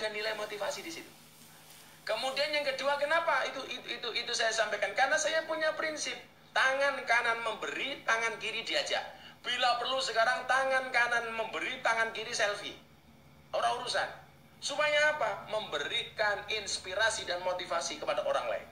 ada nilai motivasi di situ. Kemudian yang kedua, kenapa itu saya sampaikan? Karena saya punya prinsip, tangan kanan memberi, tangan kiri diajak. Bila perlu sekarang tangan kanan memberi, tangan kiri selfie. Orang urusan. Supaya apa? Memberikan inspirasi dan motivasi kepada orang lain.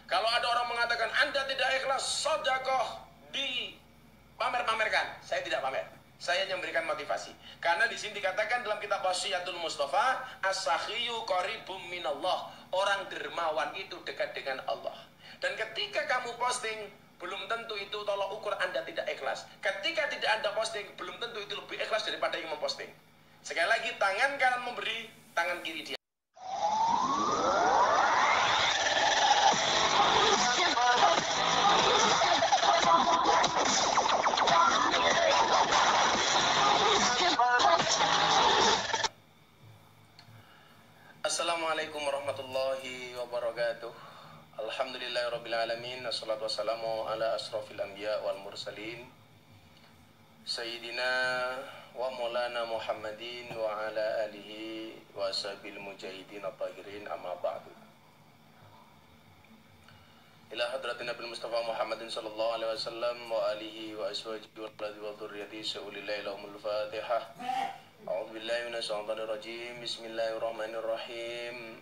Kalau ada orang mengatakan Anda tidak ikhlas, sedekah dipamer-pamerkan. Saya tidak pamer. Saya hanya memberikan motivasi. Karena di sini dikatakan dalam kitab Wasiyatul Mustafa, as-sakhiyu qaribum minallah. Orang dermawan itu dekat dengan Allah. Dan ketika kamu posting, belum tentu itu tolak ukur Anda tidak ikhlas. Ketika tidak Anda posting, belum tentu itu lebih ikhlas daripada yang memposting. Sekali lagi, tangan kanan memberi, tangan kiri dia. Assalamualaikum warahmatullahi wabarakatuh. Alhamdulillahirrabbilalamin. Assalatu wassalamu ala asrafil anbiya wal mursalin Sayyidina wa maulana Muhammadin wa ala alihi wa ashabil mujahidin at-tahirin amma ba'du. Ila hadratin Nabi Mustafa Muhammadin sallallahu alaihi wasallam wa alihi wa aswajihi wa dhurriyyatihi sa'ulillahi lahumul fatihah. A'udzu billahi minasyaitonir rajim. Bismillahirrahmanirrahim.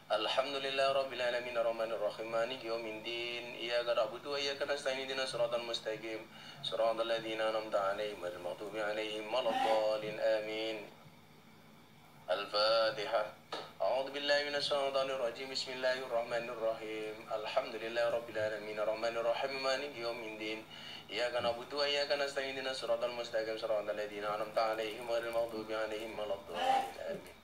Alhamdulillahirabbil alamin arrahmanir rahim maliki yaumiddin. Iyyaka na'budu wa iyyaka nasta'in ihdinas siratal mustaqim. Shiratal ladzina an'amta 'alaihim ghairil maghdubi 'alaihim waladdallin. Amin. Al-Fatihah. A'udzu billahi minasyaitonir rajim. Bismillahirrahmanirrahim. Alhamdulillahirabbil alamin arrahmanir rahim maliki yaumiddin. Iyyaka na'budu wa iyyaka nasta'in ihdinas siratal mustaqim siratal ladzina an'amta 'alaihim ghairil maghdubi 'alaihim waladdallin. Amin.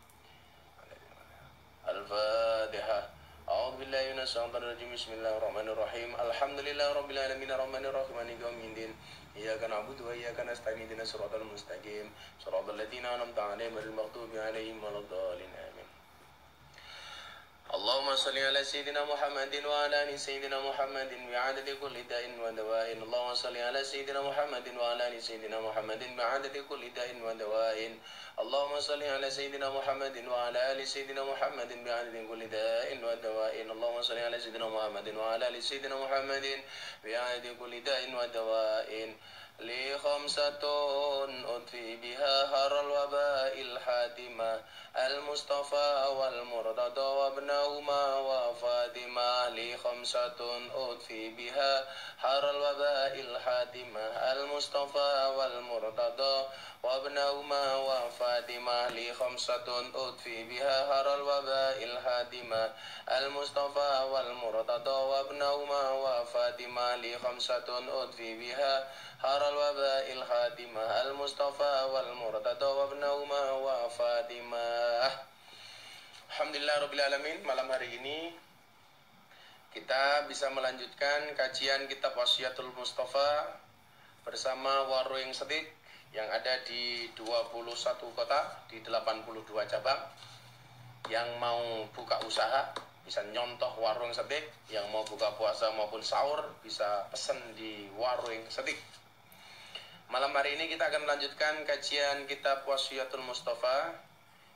Al-Fatihah. A'udzu billahi minasyaitonir rajim. Bismillahirrahmanirrahim. Alhamdulillahirabbil alamin arrahmanir rahim maliki yaumiddin. Iyyaka na'budu wa iyyaka nasta'in ihdinas siratal mustaqim siratal ladzina an'amta 'alaihim ghairil maghdubi 'alaihim waladdallin. Amin. Allahumma salli ala sayyidina Muhammadin wa ala ali sayyidina Muhammadin bi'adadi kulli da'in wa dawa'in. Allahumma salli ala sayyidina Muhammadin wa ala ali sayyidina Muhammadin bi'adadi kulli da'in wa dawa'in. Allahumma salli ala sayyidina Muhammadin wa ala ali sayyidina Muhammadin bi'adadi kulli da'in wa dawa'in. Allahumma salli ala sayyidina Muhammadin wa ala ali sayyidina Muhammadin bi'adadi kulli da'in wa dawa'in. Li khamsatun utfi biha haral waba'il hatimah al-Mustafa wal Murtada wa ibnahuma wa Fatimah. Li khamsatun utfi biha haral waba'il hatimah al-Mustafa wal Murtada wa ibnahuma wa Fatimah. Li khamsatun utfi biha haral waba'il hatimah al-Mustafa wal Murtada wa ibnahuma wa Fatimah. Li khamsatun utfi biha haral waba'il hatimah al-Mustafa wal Murtada wa ibnahuma wa Fatimah. Alhamdulillah rabbil alamin. Malam hari ini kita bisa melanjutkan kajian kitab Wasiyatul Mustafa bersama Warung Setik yang ada di 21 kota di 82 cabang. Yang mau buka usaha bisa nyontoh Warung Setik, yang mau buka puasa maupun sahur bisa pesen di Warung Setik. Malam hari ini kita akan melanjutkan kajian kitab Wasiyatul Mustafa.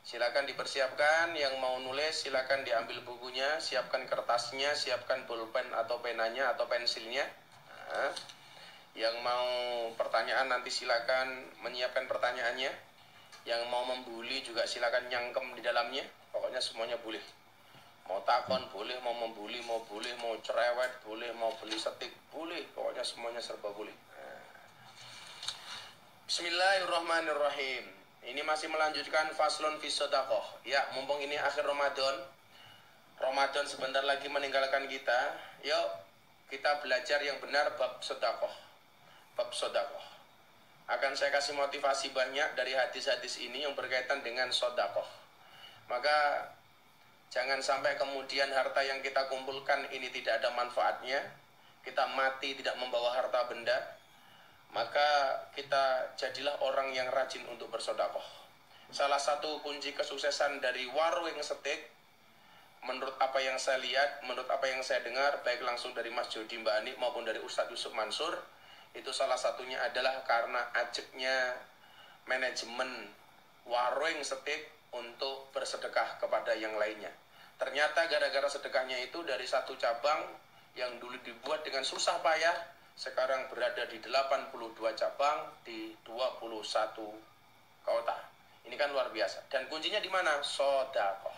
Silakan dipersiapkan, yang mau nulis silakan diambil bukunya, siapkan kertasnya, siapkan pulpen atau penanya atau pensilnya. Nah, yang mau pertanyaan nanti silakan menyiapkan pertanyaannya. Yang mau membuli juga silakan nyangkem di dalamnya. Pokoknya semuanya boleh. Mau takon boleh, mau membuli mau boleh, mau cerewet boleh, mau beli setik boleh. Pokoknya semuanya serba boleh. Bismillahirrahmanirrahim. Ini masih melanjutkan faslun fi shadaqah. Ya, mumpung ini akhir Ramadan. Ramadan sebentar lagi meninggalkan kita. Yuk, kita belajar yang benar bab sedekah. Bab sedekah. Akan saya kasih motivasi banyak dari hadis-hadis ini yang berkaitan dengan sedekah. Maka jangan sampai kemudian harta yang kita kumpulkan ini tidak ada manfaatnya. Kita mati tidak membawa harta benda. Maka kita jadilah orang yang rajin untuk bersedekah. Salah satu kunci kesuksesan dari Warung Setik, menurut apa yang saya lihat, menurut apa yang saya dengar, baik langsung dari Mas Jody Mbak Ani maupun dari Ustadz Yusuf Mansur, itu salah satunya adalah karena ajeknya manajemen Warung Setik untuk bersedekah kepada yang lainnya. Ternyata gara-gara sedekahnya itu dari satu cabang yang dulu dibuat dengan susah payah, sekarang berada di 82 cabang di 21 kota. Ini kan luar biasa. Dan kuncinya di mana? Sodakoh.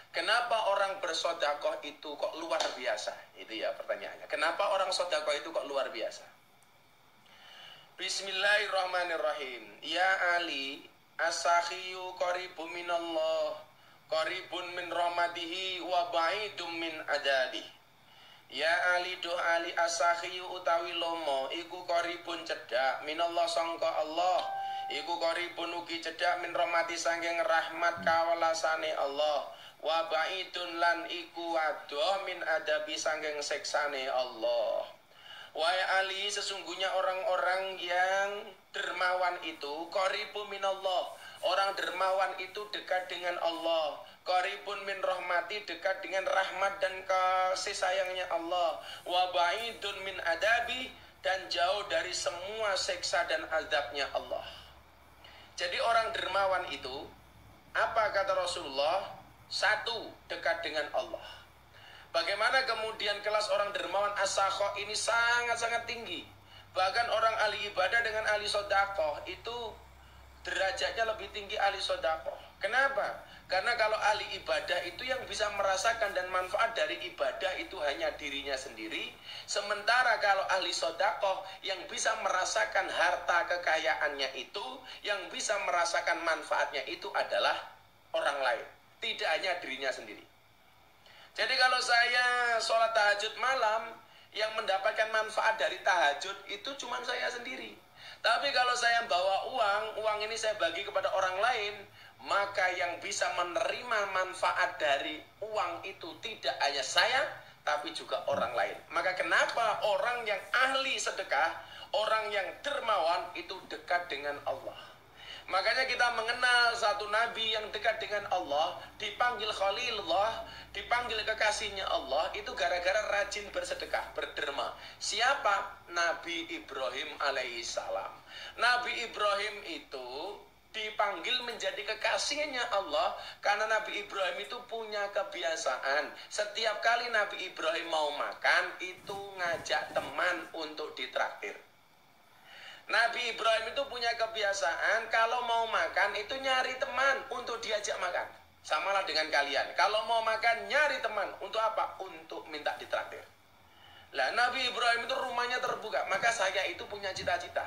Kenapa orang bersodakoh itu kok luar biasa? Itu ya pertanyaannya. Kenapa orang sodakoh itu kok luar biasa? Bismillahirrahmanirrahim. Ya Ali, as-sakhiyu qaribun minallah, qaribun min rahmatihi wa ba'idum min adabi. Ya Ali do Ali as-sakhiyu utawi lomo iku qaribun cedhak minallah sangka Allah, iku qaribun ugi cedhak min rahmati saking rahmat kawelasane Allah, wa ba'idun lan iku adoh min adabi saking siksane Allah. Wahai Ali, sesungguhnya orang-orang yang dermawan itu qaribun minallah. Orang dermawan itu dekat dengan Allah. Qaribun min rahmati, dekat dengan rahmat dan kasih sayangnya Allah. Wa ba'idun min adabi, dan jauh dari semua siksa dan azabnya Allah. Jadi orang dermawan itu, apa kata Rasulullah? Satu, dekat dengan Allah. Bagaimana kemudian kelas orang dermawan as-sakho ini sangat-sangat tinggi. Bahkan orang ahli ibadah dengan ahli sodakoh itu derajatnya lebih tinggi ahli sodakoh. Kenapa? Karena kalau ahli ibadah itu yang bisa merasakan dan manfaat dari ibadah itu hanya dirinya sendiri. Sementara kalau ahli sodakoh yang bisa merasakan harta kekayaannya itu, yang bisa merasakan manfaatnya itu adalah orang lain, tidak hanya dirinya sendiri. Jadi kalau saya sholat tahajud malam, yang mendapatkan manfaat dari tahajud itu cuma saya sendiri. Tapi kalau saya bawa uang ini saya bagi kepada orang lain, maka yang bisa menerima manfaat dari uang itu tidak hanya saya, tapi juga orang lain. Maka kenapa orang yang ahli sedekah, orang yang dermawan itu dekat dengan Allah. Makanya kita mengenal satu nabi yang dekat dengan Allah, dipanggil Khalilullah, dipanggil kekasihnya Allah, itu gara-gara rajin bersedekah, berderma. Siapa? Nabi Ibrahim alaihissalam. Nabi Ibrahim itu dipanggil menjadi kekasihnya Allah karena Nabi Ibrahim itu punya kebiasaan. Setiap kali Nabi Ibrahim mau makan, itu ngajak teman untuk ditraktir. Nabi Ibrahim itu punya kebiasaan kalau mau makan itu nyari teman untuk diajak makan. Samalah dengan kalian. Kalau mau makan nyari teman untuk apa? Untuk minta ditraktir. Lah Nabi Ibrahim itu rumahnya terbuka. Maka saya itu punya cita-cita.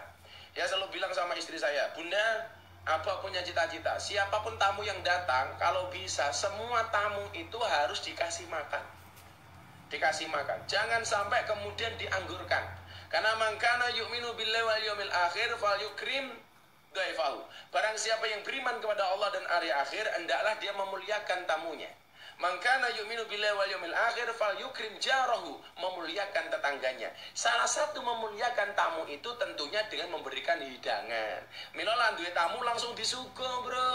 Ya selalu bilang sama istri saya, Bunda, apa punya cita-cita? Siapapun tamu yang datang, kalau bisa semua tamu itu harus dikasih makan. Dikasih makan. Jangan sampai kemudian dianggurkan. Karena mangkana yu'minu billahi wal yawmil akhir fal yukrim dhaifahu. Barang siapa yang beriman kepada Allah dan hari akhir, hendaklah dia memuliakan tamunya. Mangkana yu'minu billahi wal yawmil akhir fal yukrim jarahu, memuliakan tetangganya. Salah satu memuliakan tamu itu tentunya dengan memberikan hidangan. Mila lan duwe tamu langsung disuguh, Bro.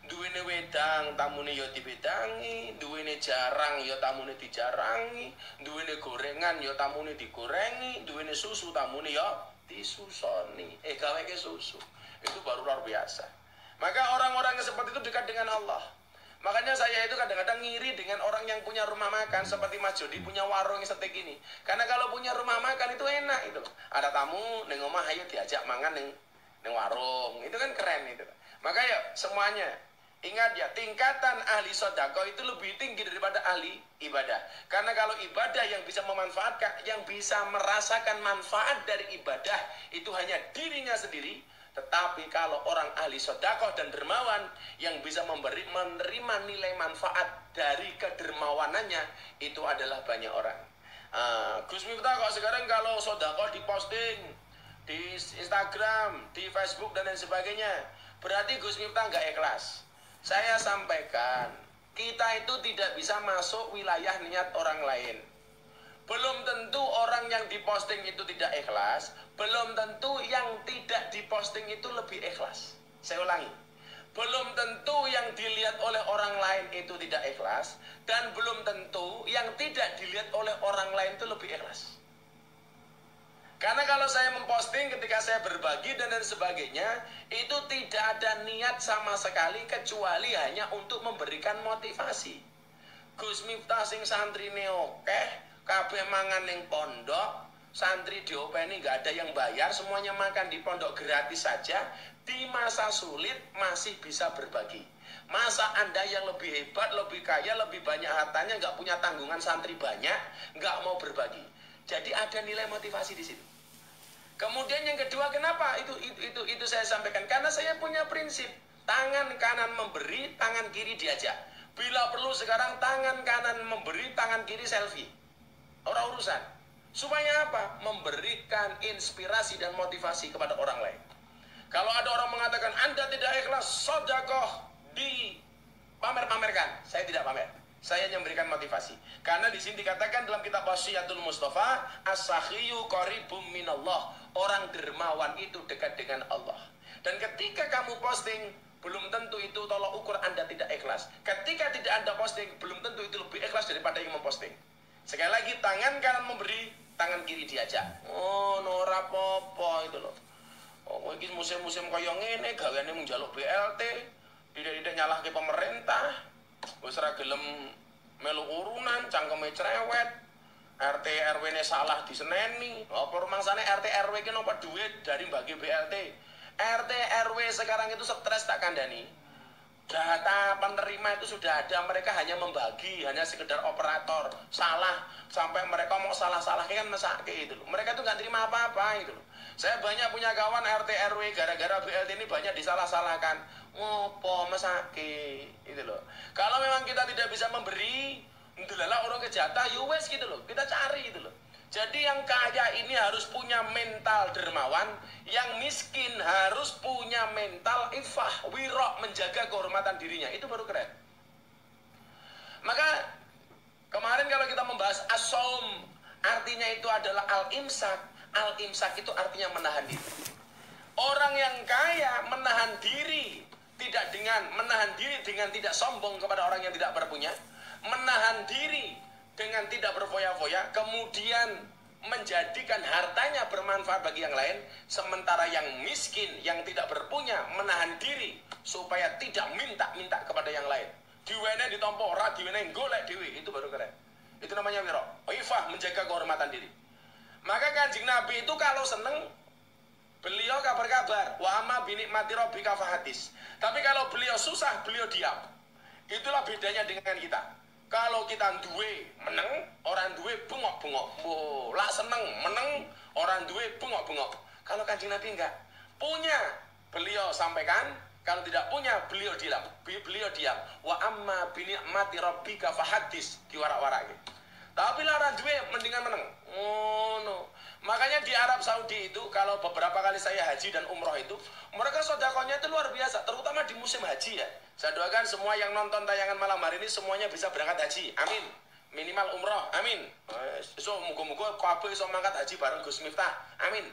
Duwene wedang, tamune ya diwedangi, duwene jarang ya tamune dijarangi, duwene gorengan ya tamune digorengi, duwene susu tamune ya disusoni. Gaweke susu. Itu baru luar biasa. Maka orang-orang yang seperti itu dekat dengan Allah. Makanya saya itu kadang-kadang ngiri dengan orang yang punya rumah makan seperti Mas Jody punya warung yang setek ini. Karena kalau punya rumah makan itu enak itu. Ada tamu ning omah ayo diajak mangan ning warung. Itu kan keren itu. Maka ya semuanya ingat ya, tingkatan ahli sedekah itu lebih tinggi daripada ahli ibadah. Karena kalau ibadah yang bisa memanfaatkan, yang bisa merasakan manfaat dari ibadah itu hanya dirinya sendiri. Tetapi kalau orang ahli sedekah dan dermawan yang bisa menerima nilai manfaat dari kedermawanannya, itu adalah banyak orang. Gus Miftah kok sekarang kalau sedekah diposting di Instagram, di Facebook dan lain sebagainya, berarti Gus Miftah nggak ikhlas. Saya sampaikan, kita itu tidak bisa masuk wilayah niat orang lain. Belum tentu orang yang diposting itu tidak ikhlas, belum tentu yang tidak diposting itu lebih ikhlas. Saya ulangi, belum tentu yang dilihat oleh orang lain itu tidak ikhlas, dan belum tentu yang tidak dilihat oleh orang lain itu lebih ikhlas. Karena kalau saya memposting ketika saya berbagi dan sebagainya, itu tidak ada niat sama sekali kecuali hanya untuk memberikan motivasi. Gus Miftah sing santri oke, kabeh mangan ning pondok, santri diopeni nggak ada yang bayar, semuanya makan di pondok gratis saja. Di masa sulit masih bisa berbagi. Masa Anda yang lebih hebat, lebih kaya, lebih banyak hartanya, nggak punya tanggungan santri banyak, nggak mau berbagi. Jadi ada nilai motivasi di situ. Kemudian yang kedua, kenapa itu saya sampaikan? Karena saya punya prinsip, tangan kanan memberi, tangan kiri diajak. Bila perlu sekarang tangan kanan memberi, tangan kiri selfie. Orang urusan. Supaya apa? Memberikan inspirasi dan motivasi kepada orang lain. Kalau ada orang mengatakan Anda tidak ikhlas, sedekah di pamer-pamerkan, saya tidak pamer. Saya hanya memberikan motivasi. Karena di sini dikatakan dalam kitab Wasiyatul Mustafa, as-sakhiyu qaribum minallah. Orang dermawan itu dekat dengan Allah. Dan ketika kamu posting, belum tentu itu tolak ukur Anda tidak ikhlas. Ketika tidak Anda posting, belum tentu itu lebih ikhlas daripada yang memposting. Sekali lagi, tangan kanan memberi, tangan kiri diajak. Oh, ora apa-apa itu loh. Oh, ini musim-musim kaya ngene, gaweane mung njaluk BLT, tidak nyalahke pemerintah. Wis ora gelem melu urunan, cangkeme cerewet. RT RW-ne salah diseneni. Apa rumangsane RT RW ki nopo duit dari bagi BLT. RT RW sekarang itu stres tak kandani. Data penerima itu sudah ada, mereka hanya membagi, hanya sekedar operator. Salah, sampai mereka mau salah-salah kan mesake itu loh. Mereka tuh nggak terima apa-apa itu loh. Saya banyak punya kawan RT RW gara-gara BLT ini banyak disalah-salahkan. Ngopo mesake itu loh. Kalau memang kita tidak bisa memberi, ndelalah orang kejata, wes gitu loh. Kita cari itu loh. Jadi yang kaya ini harus punya mental dermawan, yang miskin harus punya mental ifah, wirok, menjaga kehormatan dirinya. Itu baru keren. Maka kemarin kalau kita membahas as-saum, artinya itu adalah al-imsak. Al-imsak itu artinya menahan diri. Orang yang kaya menahan diri, menahan diri dengan tidak sombong kepada orang yang tidak berpunya, menahan diri dengan tidak berfoya-foya, kemudian menjadikan hartanya bermanfaat bagi yang lain, sementara yang miskin, yang tidak berpunya, menahan diri supaya tidak minta-minta kepada yang lain. Diwene ditompo ora, diwene golek dhewe, itu baru keren. Itu namanya wiro. Ifah, menjaga kehormatan diri. Maka Kanjeng Nabi itu kalau seneng, beliau kabar-kabar, wa amma binikmati rabbika fahadis. Tapi kalau beliau susah, beliau diam. Itulah bedanya dengan kita. Kalau kita duwe meneng, orang duwe bengok-bengok. Oh, lah seneng meneng, orang duwe bengok-bengok. Kalau Kanjeng Nabi enggak. Punya, beliau sampaikan. Kalau tidak punya, beliau diam. Wa amma binikmati rabbika fahadis, diwarak-warak. Tapi lah orang duwe mendingan meneng. Oh no. Makanya di Arab Saudi itu, kalau beberapa kali saya haji dan umroh itu, mereka sedekahnya itu luar biasa, terutama di musim haji ya. Saya doakan semua yang nonton tayangan malam hari ini semuanya bisa berangkat haji. Amin. Minimal umroh. Amin. So muga-muga kabeh iso mangkat haji bareng Gus Miftah. Amin.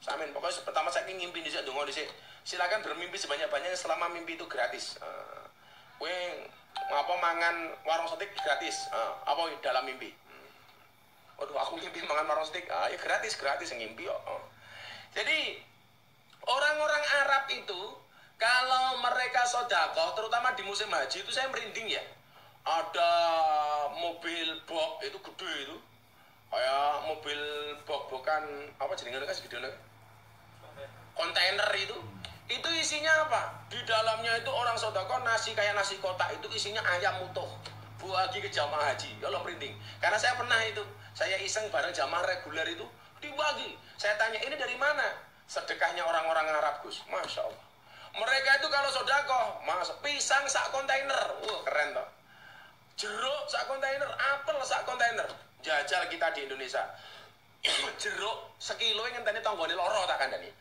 Amin. Pokoknya pertama saya ngimpi dhisik donga dhisik. Silakan bermimpi sebanyak-banyaknya selama mimpi itu gratis. Kowe apa mangan warung steak gratis. Apa dalam mimpi? Waduh, aku ngimpi mangan warung steak. Ya gratis ngimpi kok. Jadi orang-orang Arab itu kalau mereka sedekah, terutama di musim haji itu saya merinding ya. Ada mobil box itu gede itu, kayak mobil box-boxan apa jenenge kan segede kontainer itu. Itu isinya apa? Di dalamnya itu orang sedekah nasi kayak nasi kotak itu isinya ayam utuh. Bagi ke jamaah haji. Ya Allah merinding. Karena saya pernah itu, saya iseng bareng jamaah reguler itu dibagi. Saya tanya ini dari mana? Sedekahnya orang-orang Arab Gus. Masya Allah. Mereka itu kalau sedekah, pisang sak kontainer. Wah, keren toh. Jeruk sak kontainer, apel sak kontainer. Jajal kita di Indonesia. Jeruk sekilo yang ngenteni tanggane loro tak kandhani.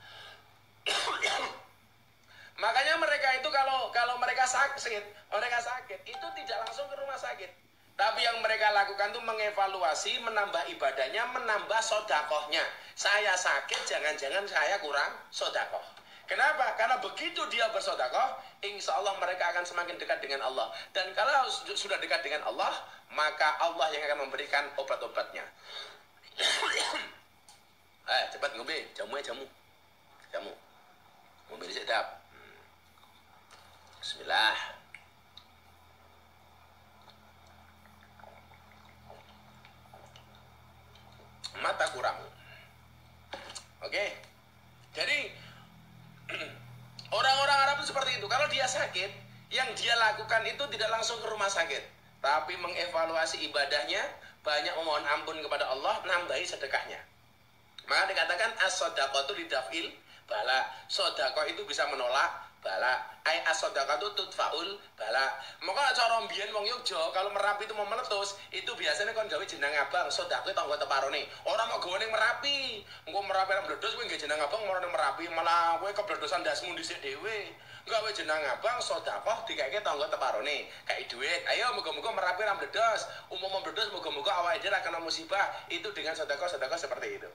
Makanya mereka itu kalau mereka sakit itu tidak langsung ke rumah sakit. Tapi yang mereka lakukan itu mengevaluasi, menambah ibadahnya, menambah sodakohnya. Saya sakit, jangan-jangan saya kurang sodakoh. Kenapa? Karena begitu dia bersodakoh, insya Allah mereka akan semakin dekat dengan Allah. Dan kalau sudah dekat dengan Allah, maka Allah yang akan memberikan obat-obatnya. Cepat ngombe, jamu. Ngombe dhisik dap. Bismillah. Mata kurang. Oke. Jadi orang-orang Arab itu seperti itu. Kalau dia sakit, yang dia lakukan itu tidak langsung ke rumah sakit, tapi mengevaluasi ibadahnya, banyak memohon ampun kepada Allah, nambahi sedekahnya. Maka dikatakan as-shadaqatu lidaf'il bala. Sedekah itu bisa menolak bala. Ai as-shadaqatu tudfaul bala. Maka cara mbiyen wong Yogya kalau Merapi itu mau meletus, itu biasanya kon gawe jeneng abang, sedekah tangga teparone. Ora mau gawe ning Merapi. Engko Merapi ra meletus kowe nggawe jeneng abang marang Merapi, malah kowe kebledosan dasmu dhisik dhewe. Gawe jeneng abang sedekah dikeke tangga teparone. Kae dhuwit. Ayo muga-muga Merapi ra meledos. Umum meledos muga-muga awake dhewe ra kena musibah. Itu dengan sedekah-sedekah seperti itu.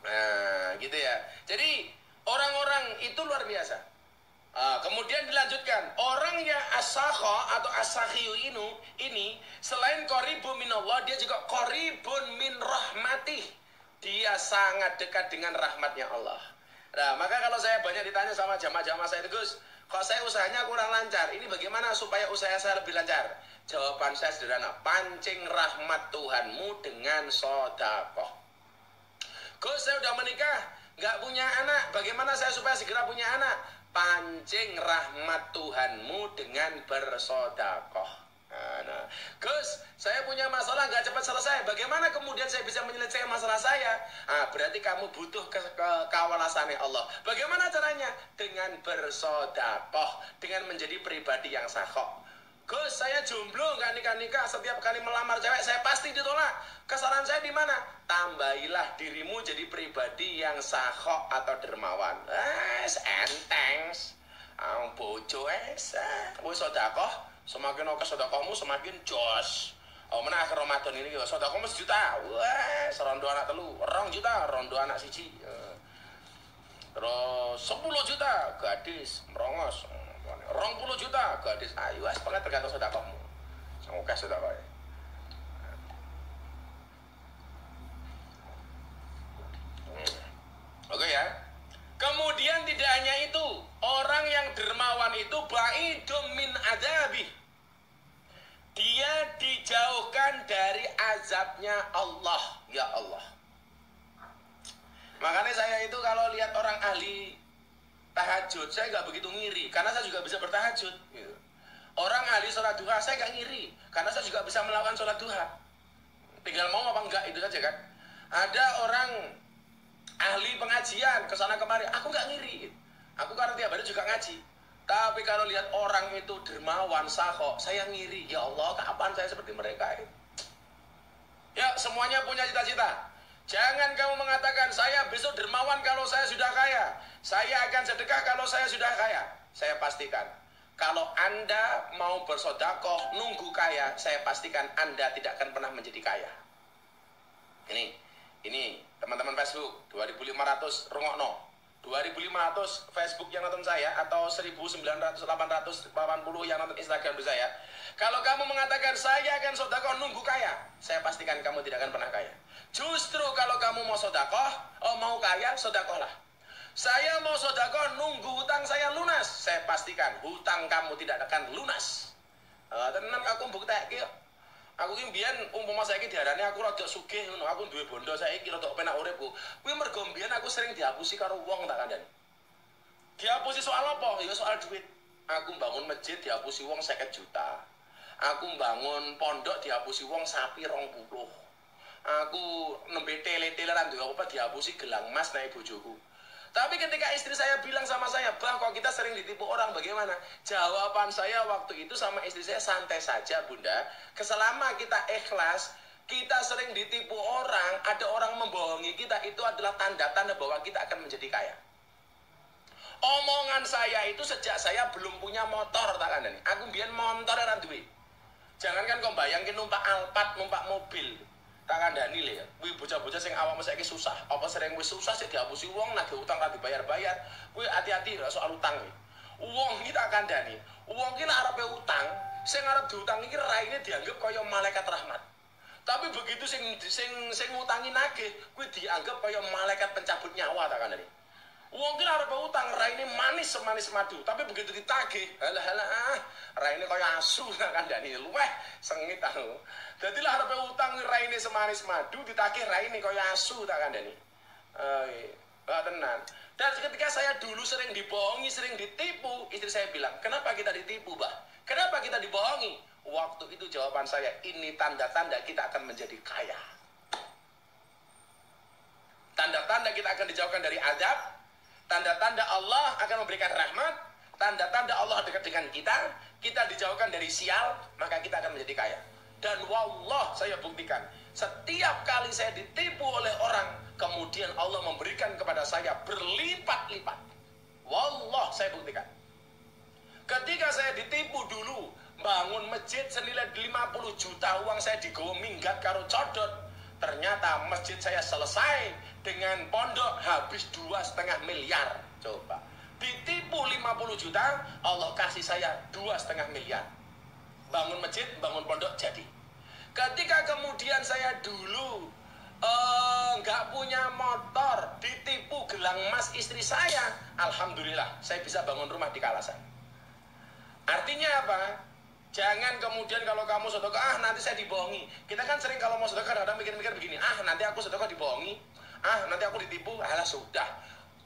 Nah, gitu ya. Jadi orang-orang itu luar biasa. Kemudian dilanjutkan, orang yang as-sakha atau as-sakhiyu ini selain qaribun minallah, dia juga qaribun min rahmatih. Dia sangat dekat dengan rahmatnya Allah. Nah, maka kalau saya banyak ditanya sama jamaah-jamaah saya itu, Gus, kok saya usahanya kurang lancar, ini bagaimana supaya usaha saya lebih lancar? Jawaban saya sederhana, pancing rahmat Tuhanmu dengan sedekah. Gus, saya udah menikah, nggak punya anak. Bagaimana saya supaya segera punya anak? Pancing rahmat Tuhanmu dengan bersedekah. Nah, Gus, saya punya masalah nggak cepat selesai. Bagaimana kemudian saya bisa menyelesaikan masalah saya? Berarti kamu butuh kewalasannya Allah. Bagaimana caranya? Dengan bersedekah, dengan menjadi pribadi yang sakho. Gus, saya jomblo, nggak nikah-nikah. Setiap kali melamar cewek, saya pasti ditolak. Kesalahan saya di mana? Tambahilah dirimu jadi pribadi yang sakho atau dermawan. Enteng. Bojo sedekah, semakin oke sedekahmu semakin jos. Mana akhir Ramadan ini sedekahmu 1 juta. Rondo anak 2 juta, rondo anak 1. Terus 10 juta gadis merongos. 20 juta gadis ayu, pokoknya tergantung sedekahmu. Semoga sedekah. Oke ya. Kemudian tidak hanya itu, orang yang dermawan itu ba'idum min adzabih. Dia dijauhkan dari azabnya Allah. Ya Allah. Makanya saya itu kalau lihat orang ahli tahajud, saya nggak begitu ngiri, karena saya juga bisa bertahajud. Gitu. Orang ahli sholat duha, saya nggak ngiri, karena saya juga bisa melakukan sholat duha. Tinggal mau apa enggak, itu saja kan. Ada orang ahli pengajian, kesana kemari, aku nggak ngiri. Aku karena tiap hari juga ngaji. Tapi kalau lihat orang itu dermawan, sakho, saya ngiri. Ya Allah, kapan saya seperti mereka ini? Ya, semuanya punya cita-cita. Jangan kamu mengatakan, saya besok dermawan kalau saya sudah kaya. Saya akan sedekah kalau saya sudah kaya. Saya pastikan, kalau Anda mau bersedekah nunggu kaya, saya pastikan Anda tidak akan pernah menjadi kaya. Ini teman-teman Facebook, 2.500 rungokno. 2.500 Facebook yang nonton saya, atau 1.900, 880 yang nonton Instagram saya. Kalau kamu mengatakan, saya akan sedekah nunggu kaya, saya pastikan kamu tidak akan pernah kaya. Justru kalau kamu mau sedekah, mau kaya, sedekahlah. Saya mau sedekah nunggu hutang saya lunas, saya pastikan hutang kamu tidak akan lunas. Tenan aku buktekke. Aku ki mbiyen umpama saiki diarani aku rada sugih ngono, aku duwe bondo saiki rada penak uripku. Kuwi mergo mbiyen aku sering dihapusi karo wong tak kandhani. Dihapusi soal apa? Ya soal duit. Aku bangun masjid dihapusi wong 50 juta. Aku bangun pondok dihapusi wong sapi 20. Aku nembe tele-teleran duwe apa dihapusi gelang emas naik bojoku. Tapi ketika istri saya bilang sama saya, "Bang, kok kita sering ditipu orang, bagaimana?" Jawaban saya waktu itu sama istri saya, santai saja Bunda. Selama kita ikhlas, kita sering ditipu orang, ada orang membohongi kita, itu adalah tanda-tanda bahwa kita akan menjadi kaya. Omongan saya itu sejak saya belum punya motor, tak kandani. Aku biyen motor ora duwe. Jangankan kau bayangin numpak Alphard, numpak mobil. Tak kandani le ya. Kuwi bocah-bocah sing awakmu saiki susah. Apa sering wis susah sik dihapusi wong, nagih utang ra dibayar-bayar. Kuwi hati-hati soal utang iki. Wong iki tak kandani. Wong iki nek arepe utang, sing arep diutang iki raine dianggap kaya malaikat rahmat. Tapi begitu sing ngutangi nagih, kuwi dianggap kaya malaikat pencabut nyawa ta kandhani. Wong ki arep utang raine manis semanis madu, tapi begitu ditagih, halah raine kaya asu ta kandhani. Luweh sengit aku. Dadi lah arep utang raine semanis madu, ditagih raine kaya asu ta kandhani. Tenan. Dan ketika saya dulu sering dibohongi, sering ditipu, istri saya bilang, "Kenapa kita ditipu, Bah? Kenapa kita dibohongi?" Waktu itu jawaban saya, ini tanda-tanda kita akan menjadi kaya. Tanda-tanda kita akan dijauhkan dari azab, tanda-tanda Allah akan memberikan rahmat, tanda-tanda Allah dekat dengan kita dijauhkan dari sial, maka kita akan menjadi kaya. Dan wallah saya buktikan, setiap kali saya ditipu oleh orang, kemudian Allah memberikan kepada saya berlipat-lipat. Wallah saya buktikan. Ketika saya ditipu dulu, bangun masjid senilai 50 juta, uang saya digawa minggat karo codot. Ternyata masjid saya selesai dengan pondok habis 2,5 miliar. Coba. Ditipu 50 juta, Allah kasih saya 2,5 miliar. Bangun masjid, bangun pondok jadi. Ketika kemudian saya dulu nggak punya motor, ditipu gelang emas istri saya, alhamdulillah saya bisa bangun rumah di Kalasan. Artinya apa? Jangan kemudian kalau kamu sedekah, nanti saya dibohongi. Kita kan sering kalau mau sedekah kadang mikir-mikir begini, nanti aku sedekah dibohongi, nanti aku ditipu, alah sudah.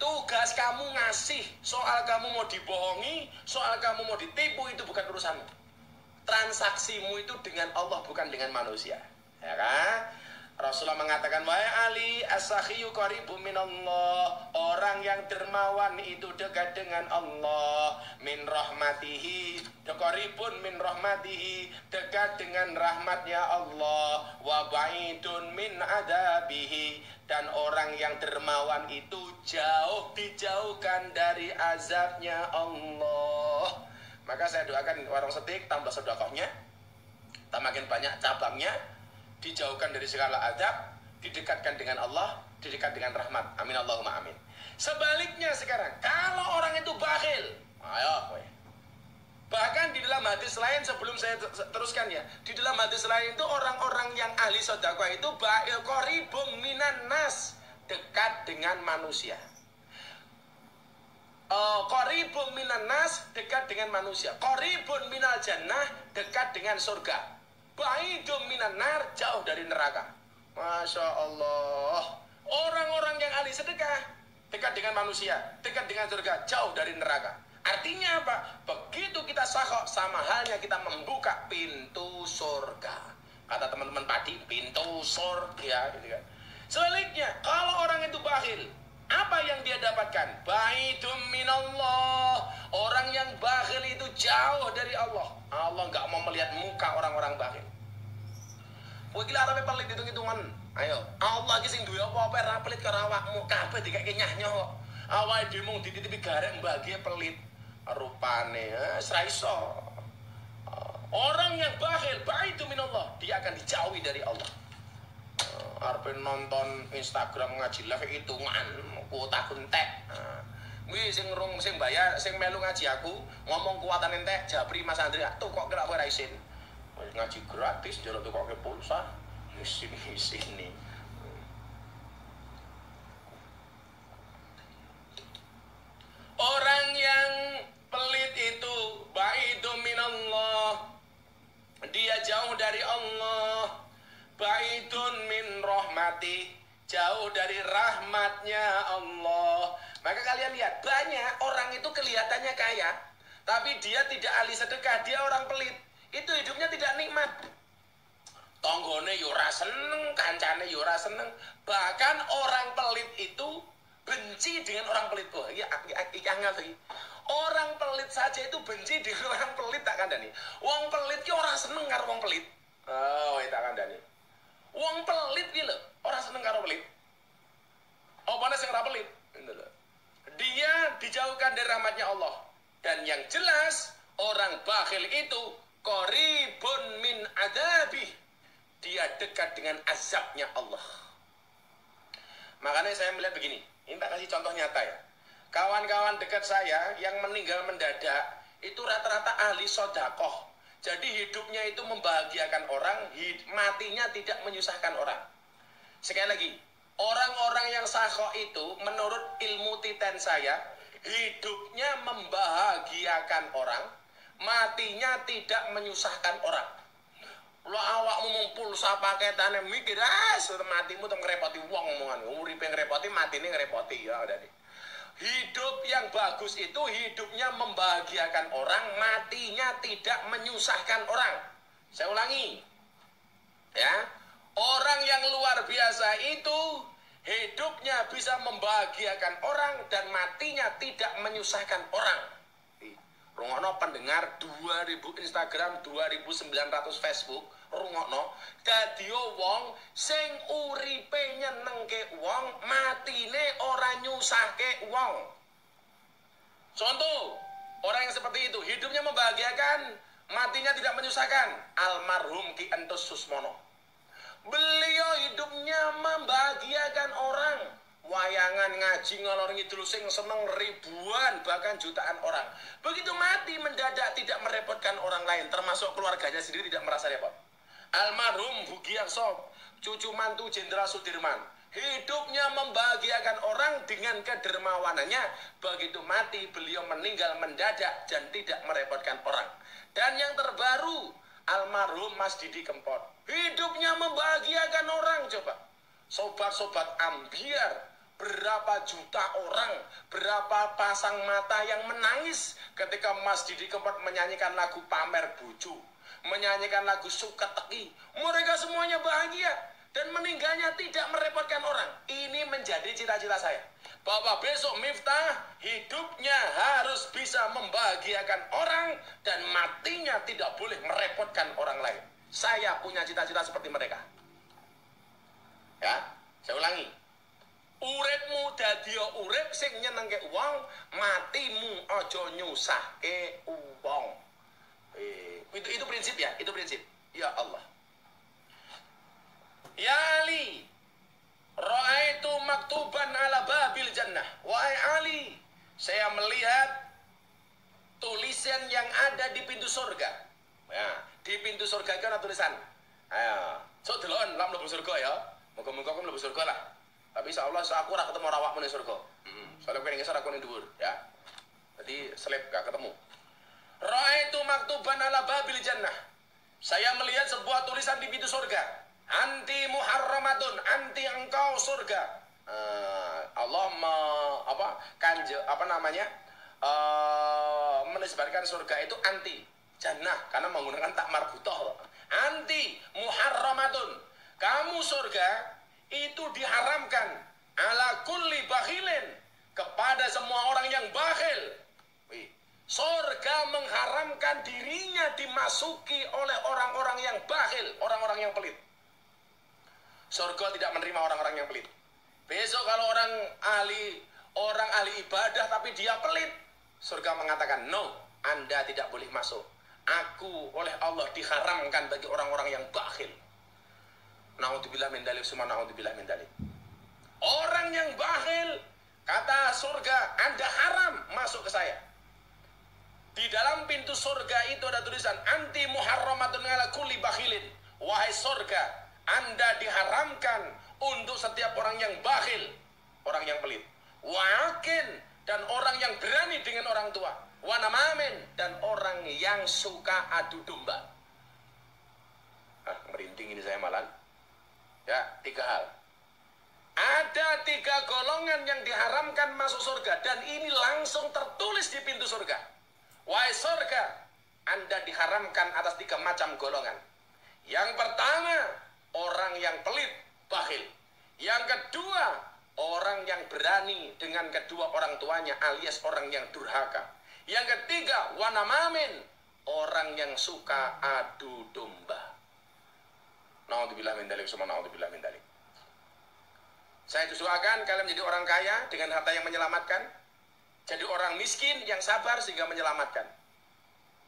Tugas kamu ngasih, soal kamu mau dibohongi, soal kamu mau ditipu, itu bukan urusanmu. Transaksimu itu dengan Allah, bukan dengan manusia. Ya kan? Rasulullah mengatakan, wahai Ali, as-sakhiyu qaribun minallah. Orang yang dermawan itu dekat dengan Allah. Min rahmatihi, qaribun min rahmatihi, dekat dengan rahmatnya Allah. Wa ba'idun min adabihi. Dan orang yang dermawan itu jauh dijauhkan dari azabnya Allah. Maka saya doakan warung setik tambah sedekahnya, makin banyak cabangnya, dijauhkan dari segala azab, didekatkan dengan Allah, didekat dengan rahmat. Amin Allahumma amin. Sebaliknya sekarang, kalau orang itu bakhil, bahkan di dalam hadis lain, sebelum saya teruskan ya, di dalam hadis lain itu orang-orang yang ahli sedekah itu bakhil qaribum minan nas, dekat dengan manusia. Qaribun minan nas, dekat dengan manusia. Qaribun minal jannah, dekat dengan surga. Ba'idun minan nar, jauh dari neraka. Masya Allah. Orang-orang yang ahli sedekah dekat dengan manusia, dekat dengan surga, jauh dari neraka. Artinya apa? Begitu kita sakok, sama halnya kita membuka pintu surga. Kata teman-teman padi, pintu surga gitu kan. Sebaliknya, kalau orang itu bakhil, apa yang dia dapatkan? Ba'idum minallah. Orang yang bakhil itu jauh dari Allah. Allah nggak mau melihat muka orang-orang bakhil. Wah gila arep pelit hitung-hitungan. Ayo, Allah iki sing duwe apa-apa ra pelit karo awakmu, kabeh dikake nyah-nyah kok. Awake dhewe mung dititipi garek mbagi pelit. Rupane ra iso. Orang yang bakhil, ba'idum minallah, dia akan dijauhi dari Allah. Arep nonton Instagram ngaji live hitungan kuota entek. Kuwi sing bayar, sing melu ngaji aku ngomong kuota entek, Jabri Mas Andri, tuh kok kira kowe ra isin. Ngaji gratis jare tukoke pulsa. Isin nih. Orang yang pelit itu ba'idum minallah. Dia jauh dari Allah. Ba'idun min rahmati, jauh dari rahmatnya Allah. Maka kalian lihat, banyak orang itu kelihatannya kaya, tapi dia tidak ahli sedekah, dia orang pelit. Itu hidupnya tidak nikmat. Tonggone yura seneng, kancane yura seneng. Bahkan orang pelit itu benci dengan orang pelit. Oh, iya, orang pelit saja itu benci dengan orang pelit, tak kandani. Wong pelit ki orang seneng karo wong pelit. Oh, tak kandani. Wong pelit ki lho, ora seneng karo pelit. Opane sing ora pelit? Dia dijauhkan dari rahmatnya Allah. Dan yang jelas, orang bakhil itu qaribun min adabi. Dia dekat dengan azabnya Allah. Makanya saya melihat begini, ini tak kasih contoh nyata ya. Kawan-kawan dekat saya yang meninggal mendadak, itu rata-rata ahli sodakoh. Jadi hidupnya itu membahagiakan orang, matinya tidak menyusahkan orang. Sekali lagi, orang-orang yang sakho itu menurut ilmu titen saya, hidupnya membahagiakan orang, matinya tidak menyusahkan orang. Lo awakmu ngumpul sapa ketane mikir matimu tuh ngerepoti wong omongan, uripe ngerepoti, matine ngerepoti ya udah deh. Hidup yang bagus itu hidupnya membahagiakan orang, matinya tidak menyusahkan orang. Saya ulangi. Ya. Orang yang luar biasa itu hidupnya bisa membahagiakan orang dan matinya tidak menyusahkan orang. Rungokno pendengar 2000 Instagram, 2900 Facebook, rungokno dadi wong sing uripe nyenengke wong, matine ora nyusahke wong. Contoh, orang yang seperti itu hidupnya membahagiakan, matinya tidak menyusahkan. Almarhum Ki Entus Susmono. Beliau hidupnya membahagiakan orang. Wayangan ngaji ngalor ngidul sing seneng ribuan bahkan jutaan orang. Begitu mati mendadak tidak merepotkan orang lain, termasuk keluarganya sendiri tidak merasa repot. Almarhum Bugiakso, cucu mantu Jenderal Sudirman, hidupnya membahagiakan orang dengan kedermawanannya. Begitu mati beliau meninggal mendadak dan tidak merepotkan orang. Dan yang terbaru, almarhum Mas Didi Kempot, hidupnya membahagiakan orang. Coba sobat-sobat ambiar, berapa juta orang, berapa pasang mata yang menangis ketika Mas Didi Kempot menyanyikan lagu Pamer Bojo, menyanyikan lagu Suka Teki. Mereka semuanya bahagia dan meninggalnya tidak merepotkan orang. Ini menjadi cita-cita saya, bahwa besok Miftah hidupnya harus bisa membahagiakan orang dan matinya tidak boleh merepotkan orang lain. Saya punya cita-cita seperti mereka. Ya, saya ulangi. Uripmu dadi urip sing nyenengke wong, matimu aja nyusahke wong. Itu prinsip ya, itu prinsip. Ya Allah. Ya Ali, ra'aitu maktuban ala babil jannah. Wahai Ali, saya melihat tulisan yang ada di pintu surga. Ya, di pintu surga itu ada tulisan. Ayo, so delon lam mlebu surga ya. Moga-moga aku mlebu surga lah. Tapi insyaallah aku ora ketemu awakmu ning surga. Soalnya aku ning ngisor aku ning dhuwur, ya. Jadi selip gak ketemu. Ra'aitu maktuban ala babil jannah. Saya melihat sebuah tulisan di pintu surga. Anti muharramatun, anti engkau surga. Allah menisbatkan surga itu anti jannah karena menggunakan tak marbutoh. Anti muharramatun. Kamu surga itu diharamkan ala kulli bakhilin, kepada semua orang yang bakhil. Surga mengharamkan dirinya dimasuki oleh orang-orang yang bakhil, orang-orang yang pelit. Surga tidak menerima orang-orang yang pelit. Besok kalau orang ahli ibadah tapi dia pelit, surga mengatakan no, Anda tidak boleh masuk. Aku oleh Allah diharamkan bagi orang-orang yang bakhil. Na'udzubillah min dzalik, summa na'udzubillah min dzalik. Orang yang bakhil, kata surga, Anda haram masuk ke saya. Di dalam pintu surga itu ada tulisan anti muharramatun ala kulli bakhilin. Wahai surga, Anda diharamkan untuk setiap orang yang bakhil, orang yang pelit. Wakin, dan orang yang berani dengan orang tua. Wanamamin, dan orang yang suka adu domba. Merinding ini saya malan. Ya, 3 hal. Ada 3 golongan yang diharamkan masuk surga, dan ini langsung tertulis di pintu surga. Wahai surga, Anda diharamkan atas 3 macam golongan. Yang pertama, orang yang pelit, bakhil. Yang kedua, orang yang berani dengan kedua orang tuanya alias orang yang durhaka. Yang ketiga, wanamamin, orang yang suka adu domba. Na'udzubillah min dzalik, summa na'udzubillah min dzalik. Saya doakan kalian menjadi orang kaya dengan harta yang menyelamatkan, jadi orang miskin yang sabar sehingga menyelamatkan.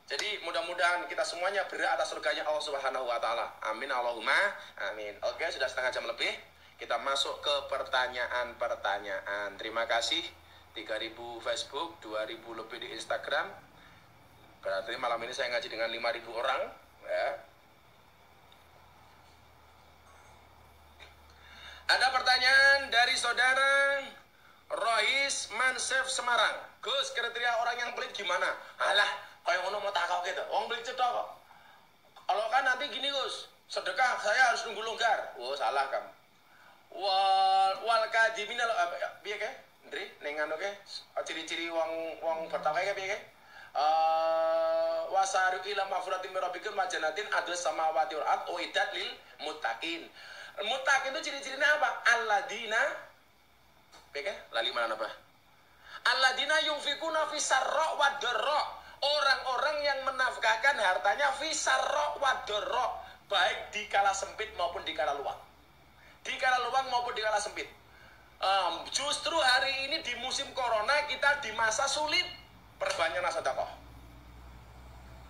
Jadi mudah-mudahan kita semuanya berhak atas surganya Allah Subhanahu wa taala. Amin Allahumma amin. Oke, sudah setengah jam lebih. Kita masuk ke pertanyaan-pertanyaan. Terima kasih. 3000 Facebook, 2000 lebih di Instagram. Berarti malam ini saya ngaji dengan 5.000 orang, ya. Ada pertanyaan dari saudara Rohis Mansef Semarang. Gus, kriteria orang yang pelit gimana? Alah, kayak ngono mau takau gitu. Orang pelit cetok kok. Kalau kan nanti gini Gus, sedekah saya harus nunggu longgar. Oh, salah kamu. Wal kadimina piye ke? Ndri, nengan oke. Ciri-ciri wong bertakwa ke piye ke? Wasaru ila mafuratin mirabikum majanatin adus samawati wal ard uiddat lil muttaqin. Muttaqin itu ciri-cirinya apa? Alladzina piye ke? Lali mana apa? Alladzina yunfikuna fisarra wa darra. Orang-orang yang menafkahkan hartanya fisarra wa darra, baik di kala sempit maupun di kala luang. Di kala luang maupun di kala sempit. Justru hari ini di musim corona kita di masa sulit, perbanyaklah sedekah.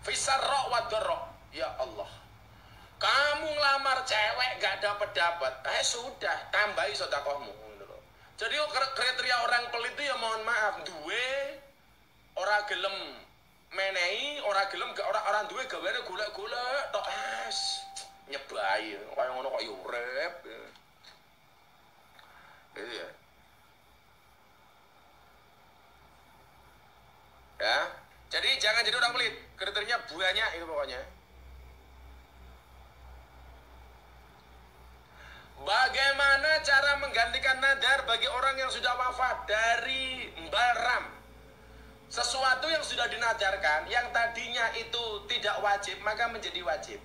Fisarra wa darra. Ya Allah. Kamu ngelamar cewek gak dapat, sudah tambahi sedekahmu. Jadi kriteria orang pelit itu ya mohon maaf, duwe ora gelem menehi, ora gelem orang duwe gaweane golek-golek tok nyebai kaya ngono kok yo urip. Iya. Ya. Jadi jangan jadi orang pelit. Kriterianya banyak itu pokoknya. Bagaimana cara menggantikan nadar bagi orang yang sudah wafat? Dari Mbak Ram. Sesuatu yang sudah dinadarkan, yang tadinya itu tidak wajib, maka menjadi wajib.